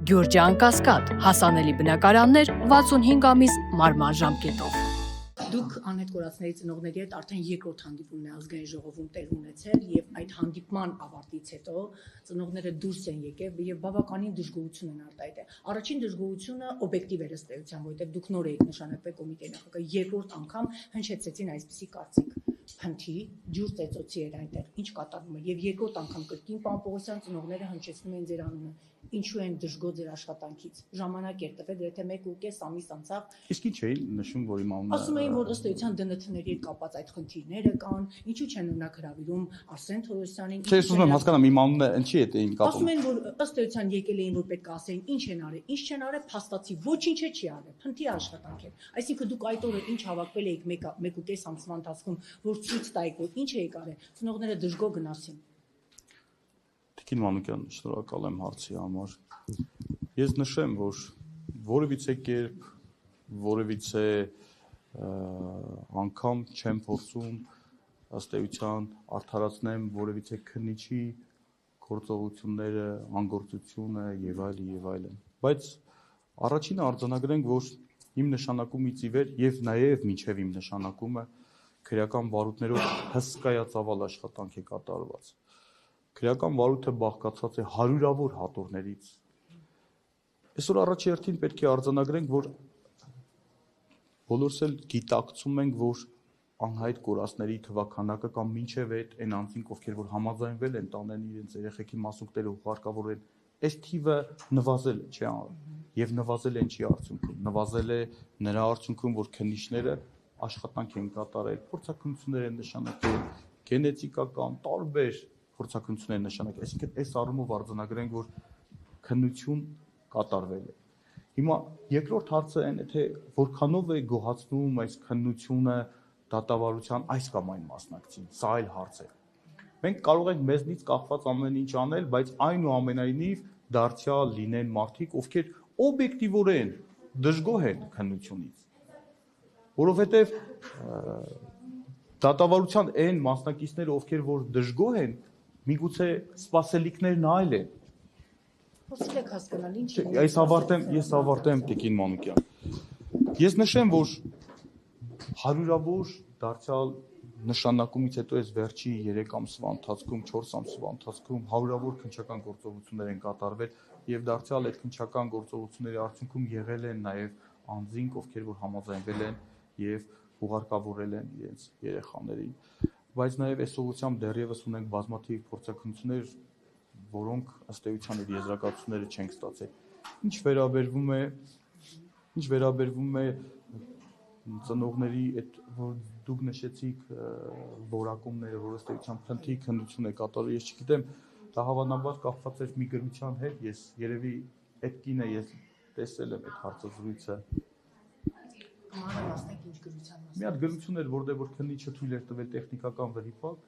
Գյուրջան Կասկադ, հասանելի բնակարաններ 65 ամիս մարման ժամկետով։ Դուք անհետ կորածների ծնողների հետ արդեն երկրորդ հանդիպումն է ազգային ժողովում տեղ ունեցել եւ այդ հանդիպման ավարտից հետո ծնողները դուրս են եկել եւ բավականին դժգոհություն են արտահայտել։ Առաջին դժգոհությունը օբյեկտիվ էր ըստ էության, որովհետեւ դուք նոր եք նշանակվել կոմիտեի նախագահ, երկրորդ անգամ հնչեցեցին այսպիսի կարծիք։ Փնթի ջուր ծեծոցի էր այնտեղ, ինչ կատարվում էր եւ երկրորդ անգամ կրկին պարոն Պողոսյան ծնողները հնչեցնում են ձեր անունը։ Ինչու են դժգոհ ձեր աշխատանքից։ Ժամանակ էր տվել, եթե 1.5 ամիս անցավ։ Իսկ ինչ էին նշում, որ իմ անունը Ասում էին, որ ըստ էության ԴՆԹ-ների հետ կապված այդ խնդիրները կան, ինչու չեն օրինակ հրավիրում Արսեն Թորոսյանին։ Չէ, ուզում եմ հասկանամ իմ անունը ինչի հետ էին կապում։ Ասում են, որ ըստ էության եկել էին, որ պետք է ասեին, ինչ են արել, ինչ չեն արել, փաստացի ոչինչ չի արել, փնթի աշխատանք է։ Այսինքն դուք այդ օրը ինչ հավաքվել եք 1.5 ամսվա ընթացքում, որ ցույց տայիք, որ ինչ եք արել, ծնողները դժգոհ գնացին։ Տիկին Մանուկյան, շնորհակալ եմ հարցի համար։ Ես նշեմ, որ որևիցե կերպ, որևիցե անգամ չեմ փորձում ըստ էության արդարացնեմ որևիցե քննիչի գործողությունները, անգործությունը եւ այլն։ Բայց առաջինը արձանագրենք, որ իմ նշանակումից ի վեր եւ նաեւ մինչեւ իմ նշանակումը քրեական վարույթներով հսկայածավալ աշխատանք է կատարված։ Քրեական վարույթը բաղկացած է հարյուրավոր հատորներից։ Այսօր առաջի հերթին պետք է արձանագրենք, որ բոլորս էլ գիտակցում ենք, որ անհայտ կորածների թվաքանակը կամ մինչև այն անձինք, ովքեր որ համաձայնվել են տանեն իրենց երեխեքի մասունքները ուղարկավոր են, այս թիվը նվազել է, չէ՞, եւ նվազել են չի արդյունքում, նվազել է նրա արդյունքում, որ քննիչները աշխատանք են կատարել, փորձակնություններ են նշանակել, գենետիկական տարբեր փորձակնություններ նշանակել, այսինքն այս առումով արձանագրենք, որ քննություն կատարվել է։ Հիմա երկրորդ հարցը այն է, թե որքանով է գոհացնում այս քննությունը դատավարության այս կամ այն մասնակցին, սա այլ հարց է։ Մենք կարող ենք մեզնից կախված ամեն ինչ անել, բայց այնուամենայնիվ դարձյալ լինեն մարդիկ, ովքեր օբյեկտիվորեն դժգոհ են քննությունից, որովհետև դատավարության այն մասնակիցները, ովքեր որ դժգոհ են, միգուցե սպասելիքներն այլ են։ Ոսիկ եք հասկանալ, ինչ է։ Ես ավարտեմ Տիկին Մանուկյան։ Ես նշեմ, որ հարյուրավոր դարձյալ նշանակումից հետո այս վերջի 3 ամսվա ընթացքում, 4 ամսվա ընթացքում հարյուրավոր քննչական գործողություններ են կատարվել եւ դարձյալ այդ քննչական գործողությունների արդյունքում եղել են նաեւ անձինք, ովքեր որ համաձայնվել են եւ ուղարկավորել են իրենց երեխաներին։ Բայց նաեւ այս ուղղությամբ դեռևս ունենք բազմաթիվ փորձակնություններ, որոնք ըստ էության իր եզրակացությունները չենք ստացել։ Ինչ վերաբերվում է ծնողների այդ որ դուք նշեցիք որակումները, որ ըստ էության փնթի քննություն է կատարել, ես չգիտեմ, դա հավանաբար կապված էր մի գրության հետ, ես երևի այդ կինը ես տեսել եմ այդ հարցազրույցը։ Մանրամասնեք ինչ գրության մաս։ Մի հատ գրություն էր, որտեղ որ քննիչը թույլ էր տվել տեխնիկական վրիպակ,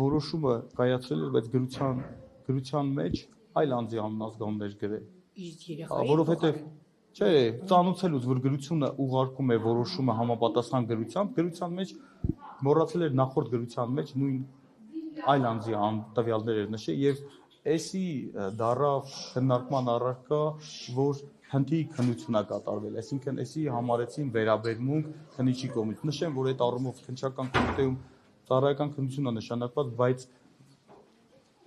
որոշումը կայացրել էր, բայց գրության մեջ այլ անձի անունազգանուն էր գրել։ Իսկ երեխայի Որովհետև չէ, ծանուցելուց որ գրությունը ուղարկում է որոշումը համապատասխան գրության մեջ մոռացել էր նախորդ գրության մեջ նույն այլ անձի տվյալներ էր նշել եւ էսի դարավ քննարկման առարկա, որ հնդի քննություն է կատարվել, այսինքն էսի համարեցին վերաբերմունք քննիչի կողմից։ Նշեմ, որ այդ առումով քննչական կոմիտեում ծառայական քննություն է նշանակված, բայց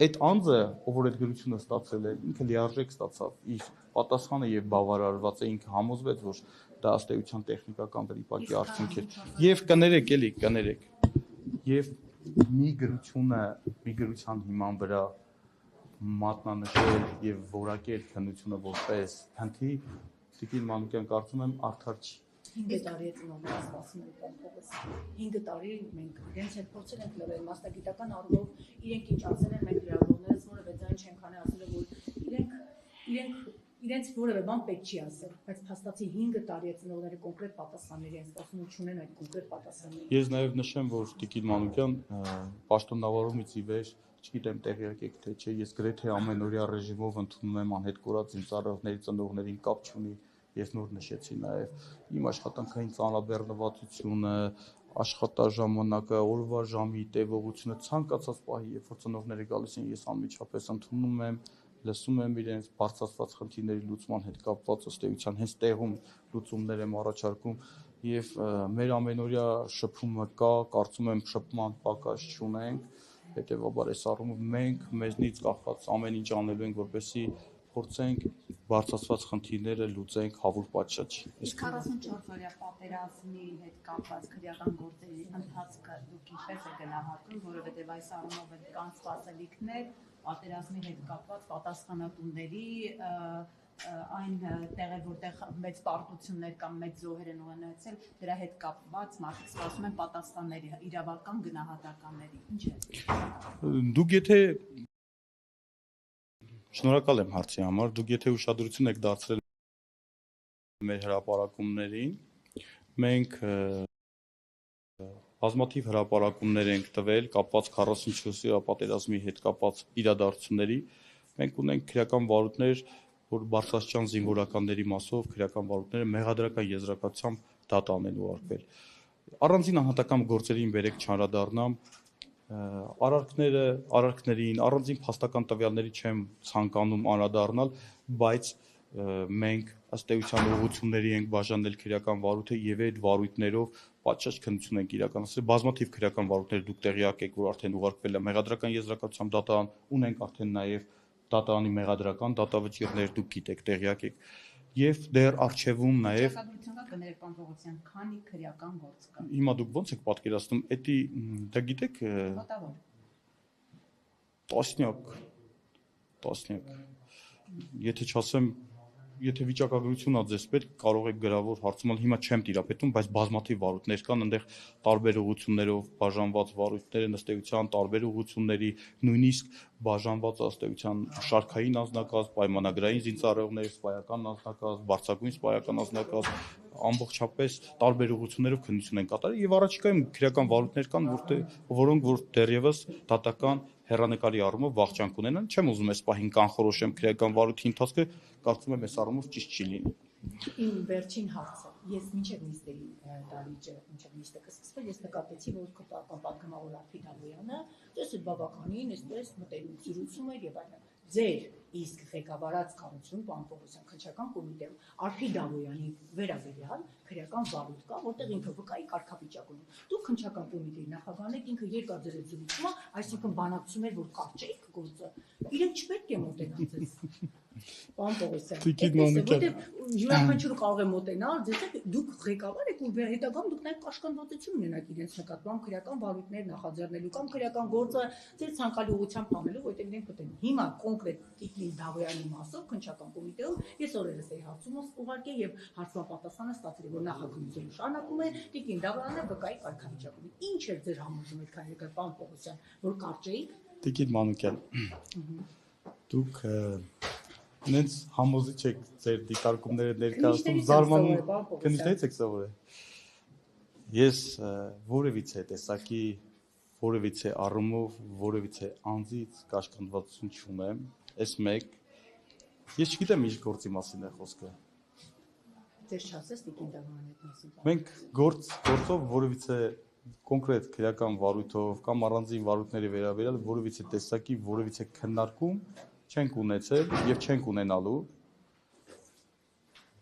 այդ անձը, ով որ այդ գրությունը ստացել է, ինքը լիարժեք ստացավ իր պատասխանը եւ բավարարված է, ինքը համոզվեց, որ դա ըստ էության տեխնիկական վրիպակի արդյունք է։ Եվ կներեք։ Եվ մի գրության հիման վրա մատնանշել եւ որակել քննությունը որպես հնդի, Տիկին Մանուկյան կարծում եմ արդար չի։ 5 տարի է ծնողները սպասում են կողմից։ 5 տարի մենք իրենց հետ փորձել ենք լրել մասնագիտական առումով, իրենք ինչ ասել են, մենք լրագրողներս որևէ ձայն չենք անի, ասել են, որ իրենց որևէ բան պետք չի ասել, բայց փաստացի 5 տարի է ծնողները կոնկրետ պատասխանների են սպասում ու չունեն այդ կոնկրետ պատասխանները։ Ես նաեւ նշեմ, որ Տիկին Մանուկյան պաշտոնավարումից ի վեր, չգիտեմ տեղյակ եք թե չէ, ես գրեթե ամենօրյա ռեժիմով ընդունում եմ անհետ կորած իմ ծառայողների ծնողներին կապ չունի։ Ես նոր նշեցի նաև իմ աշխատանքային ծանրաբեռնվածությունը, աշխատաժամանակը, օրվա ժամի տևողությունը, ցանկացած պահի, երբ որ ծնողները գալիս են, ես անմիջապես ընդունում եմ, լսում եմ իրենց բարձրացված խնդիրների լուծման հետ կապված ըստ էության հենց տեղում լուծումներ եմ առաջարկում եւ մեր ամենօրյա շփումը կա, կարծում եմ շփման պակաս չունենք, հետեւաբար այս առումով մենք մեզնից կախված ամեն ինչ անելու ենք, որպեսզի փորձենք բարձրացված խնդիրները լուծենք հավուր պատշաճ։ Իսկ 44 օրյա պատերազմի հետ կապված քրեական գործերի ընթացքը դուք ինչպես եք գնահատում, որովհետև այս առումով կան սպասելիքներ պատերազմի հետ կապված պատասխանատուների այն տեղեր, որտեղ մեծ պարտություններ կամ մեծ զոհեր են ունեցել, դրա հետ կապված մարդիկ սպասում են պատասխանների, իրավական գնահատականների։ Ինչ է։ Դուք եթե Շնորհակալ եմ հարցի համար, դուք եթե ուշադրություն եք դարձրել մեր հրապարակումներին, մենք բազմաթիվ հրապարակումներ ենք տվել կապված 44-ի պատերազմի հետ կապված իրադարձությունների, մենք ունենք քրեական վարույթներ, որ բարձրաստիճան զինվորականների մասով քրեական վարույթները մեղադրական եզրակացությամբ դատանել ու արկվել։ Առանձին անհատական գործերին բերեք չանդրադառնամ, արարքներին, առանձին փաստական տվյալների չեմ ցանկանում անդրադառնալ, բայց մենք ըստ էության ուղղությունների ենք բաժանել քրեական վարույթը եւ այդ վարույթներով պատշաճ քննություն ենք իրականացրել։ Բազմաթիվ քրեական վարույթներ դուք տեղյակ եք, որ արդեն ուղարկվել է մեղադրական եզրակացությամբ դատան, ունենք արդեն նաեւ դատանի մեղադրական դատավճիռներ դուք գիտեք, տեղյակ եք։ Եվ դեռ արխիվում նաեւ Շահագրգռության կներեք պարոն Պողոսյան, քանի քրեական գործ կա։ Հիմա դուք ո՞նց եք պատկերացնում, էդի դա գիտեք Մոտավոր։ Տասնյակ։ Եթե չասեմ, եթե վիճակագրությունն ա ձեզ պետք, կարող եք գրավոր հարցումալ, հիմա չեմ տիրապետում, բայց բազմաթիվ վարույթներ կան, այնտեղ տարբեր ուղղություններով բաժանված վարույթներ են ըստ էության տարբեր ուղղությունների, նույնիսկ բաժանված ըստ էության շարքային անձնակազմ, պայմանագրային զինծառայողներ, սպայական անձնակազմ, բարձրագույն սպայական անձնակազմ, ամբողջապես տարբեր ուղղություններով քննություն են կատարել եւ առաջիկայում քրեական վարույթներ կան, որոնք որ դեռևս դատական հեռանկարի առումով վաղճան կունենան, չեմ ուզում այս պահին կանխորոշեմ քրեական վարույթի ընթացքը, կարծում եմ այս առումով ճիշտ չի լինի։ Իմ վերջին հարցը, ես մինչև նիստերի դալիճը, մինչև նիստը կսկսվի, ես նկատեցի, որ քրեական պատգամավոր Արփի Դավոյանը դες բավականին այսպես մտերիմ զրուցում էր եւ այլն։ Ձեր իսկ ղեկավարած կառույցում պարոն Պողոսյան քննչական կոմիտեում Արփի Դավոյանի վերաբերյալ քրեական վարույթ կա, որտեղ ինքը վկայի կարգավիճակ ունի։ Դուք քննչական կոմիտեի նախագահն եք, ինքը երկար ձեր զրուցումը, այսինքն բանակցում էր, որ կարճեիք գործը։ Իրենք չպետք է մոտենան ձեզ։ Պարոն Պողոսյան, որտեղ յուրաքանչյուրը կարող է մոտենալ, ձեզ դուք ղեկավար եք ու հետագայում դուք նաև կաշկանդվածություն ունենաք իրենց նկատմամբ քրեական վարույթներ նախաձեռնելու կամ քրեական գործը ձեր ցանկալի ուղղությամբ անելու, որտեղ իրենք մտնում։ Հիմա կոնկրետ Տիկին Դավոյանի մասով քննչական կոմիտեում ես օրերս էի հարցումս ուղարկել եւ հարցման պատասխանը ստացել որ նախագծությունը շարունակում է Տիկին Դավոյանը վկայի կարգավիճակ ունի։ Ինչ է ձեր համոզումը այդքան եկել պարոն Պողոսյան, որ կարճեիք։ Տիկին Մանուկյան, դուք նենց համոզիչ եք ձեր դիտարկումները ներկայացնում, զարմանում քննիչներից եք սովորել։ Ես որևիցե տեսակի, որևիցե առումով, որևիցե անձից կաշկանդվածություն չունեմ, այս մեկ, ես չգիտեմ ինչ գործի մասին է խոսքը։ Ձեր չասես Տիկին Դավոյանի այդ մասին։ Մենք գործով որևիցե կոնկրետ քրեական վարույթով կամ առանձին վարույթների վերաբերյալ որևիցե տեսակի, որևիցե քննարկում չենք ունեցել եւ չենք ունենալու։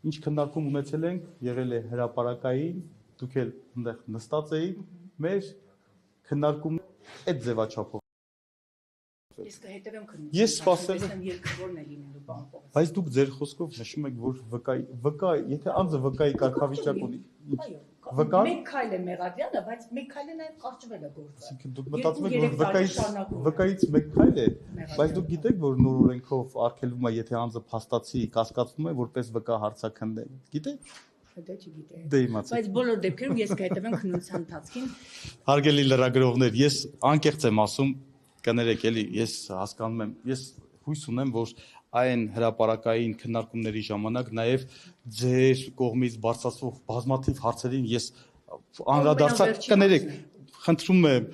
Ինչ քննարկում ունեցել ենք, եղել է հրապարակային, դուք էլ այնտեղ նստած էիք, մեր քննարկումն այդ ձևաչափով։ Ես կհետևեմ քննության։ Ես սպասել եմ երկրորդ է լինելու պարոն Պողոսյան։ Բայց դուք ձեր խոսքով նշում եք, որ վկայի, եթե անձը վկայի կարգավիճակ ունի, վկա մեկ քայլ է մեղադրյալը, բայց մեկ քայլը նաև կարճվել է գործը։ Դուք մտածում եք, որ վկայից մեկ քայլ է, բայց դուք գիտեք, որ նոր օրենքով արգելվում է, եթե անձը փաստացի կասկածվում է, որպես վկա հարցաքննել։ Գիտեք։ Դա չգիտեմ։ Դե իմացեք։ Բայց բոլոր դեպքերում ես կհետևեմ քննության ընթացքին։ Հարգելի լրագրողներ, ես անկեղծ եմ ասում, կներեք էլի, ես հասկանում եմ, ես հույս ունեմ, որ այն հրապարակային քննարկումների ժամանակ նաև ձեր կողմից բարձրացվող բազմաթիվ հարցերին ես անդրադարձա, կներեք, խնդրում եմ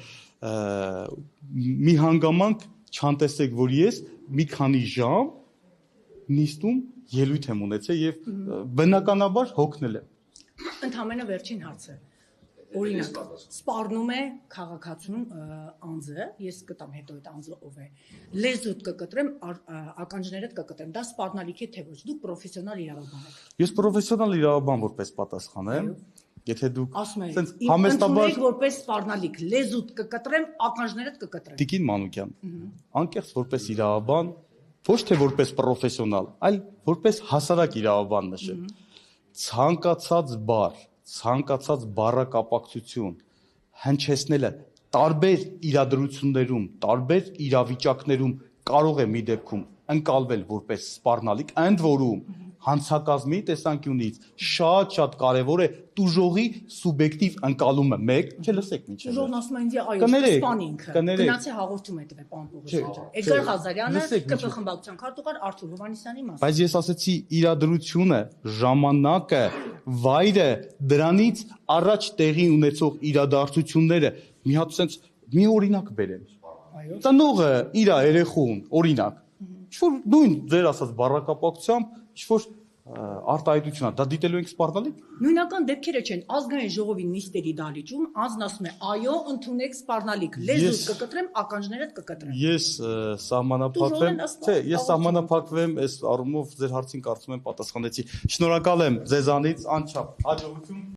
մի հանգամանք չանտեսեք, որ ես մի քանի ժամ նիստում ելույթ եմ ունեցել եւ բնականաբար հոգնել եմ։ Ընդհանրապես վերջին հարցը։ օրինակ սպառնում է քաղաքացուն անձը, ես կտամ հետո այդ անձը ով է։ Լեզուդ կկտրեմ, ականջներդ կկտրեմ։ Դա սպառնալիք է թե ոչ։ Դուք պրոֆեսիոնալ իրավաբան եք։ Ես պրոֆեսիոնալ իրավաբան որպես պատասխանեմ, եթե դուք Ասում եմ, sense համեստաբար ընդունեք որպես սպառնալիք, լեզուդ կկտրեմ, ականջներդ կկտրեմ։ Տիկին Մանուկյան, անկեղծ որպես իրավաբան, ոչ թե որպես պրոֆեսիոնալ, այլ որպես հասարակ իրավաբան նշեմ։ Ցանկացած բառակապակցություն հնչեցնելը տարբեր իրադրություններում, տարբեր իրավիճակներում կարող է մի դեպքում ընկալվել որպես սպառնալիք, ընդ որում հանցակազմի տեսանկյունից շատ կարևոր է տուժողի սուբյեկտիվ ընկալումը։ Մեկ, չէ, լսեք ինչ է։ Ուժողն ասում է ինձ այո, Կներեք, սպան ինքը։ կներեք։ Գնացի հաղորդում է տվել պարոն Պողոսյան ջան։ Չէ, Էդգար Ղազարյանը, լսեք, ԿՊ խմբակցության քարտուղար Արթուր Հովհաննիսյանի մաս։ Բայց ես ասացի իրադրությունը, ժամանակը, վայրը, դրանից առաջ տեղի ունեցող իրադարձությունները մի հատ sense մի օրինակ բերեմ։ Այո։ Ծնողը իր երեխուն, օրինակ, ինչ-որ նույն ձեր ասած բառակապակցությամբ ինչ-որ արտահայտություն է, դա դիտելու ենք սպառնալիք։ Նույնական դեպքերը չեն ազգային ժողովի նիստերի դալիճում ազգն ասում է այո ընդունեք սպառնալիք լեզուդ կկտրեմ ականջներդ կկտրեմ Ես սահմանափակվեմ, չէ, ես սահմանափակվեմ այս առումով ձեր հարցին կարծում եմ պատասխանեցի։ Շնորհակալ եմ ձեզանից անչափ հաջողություն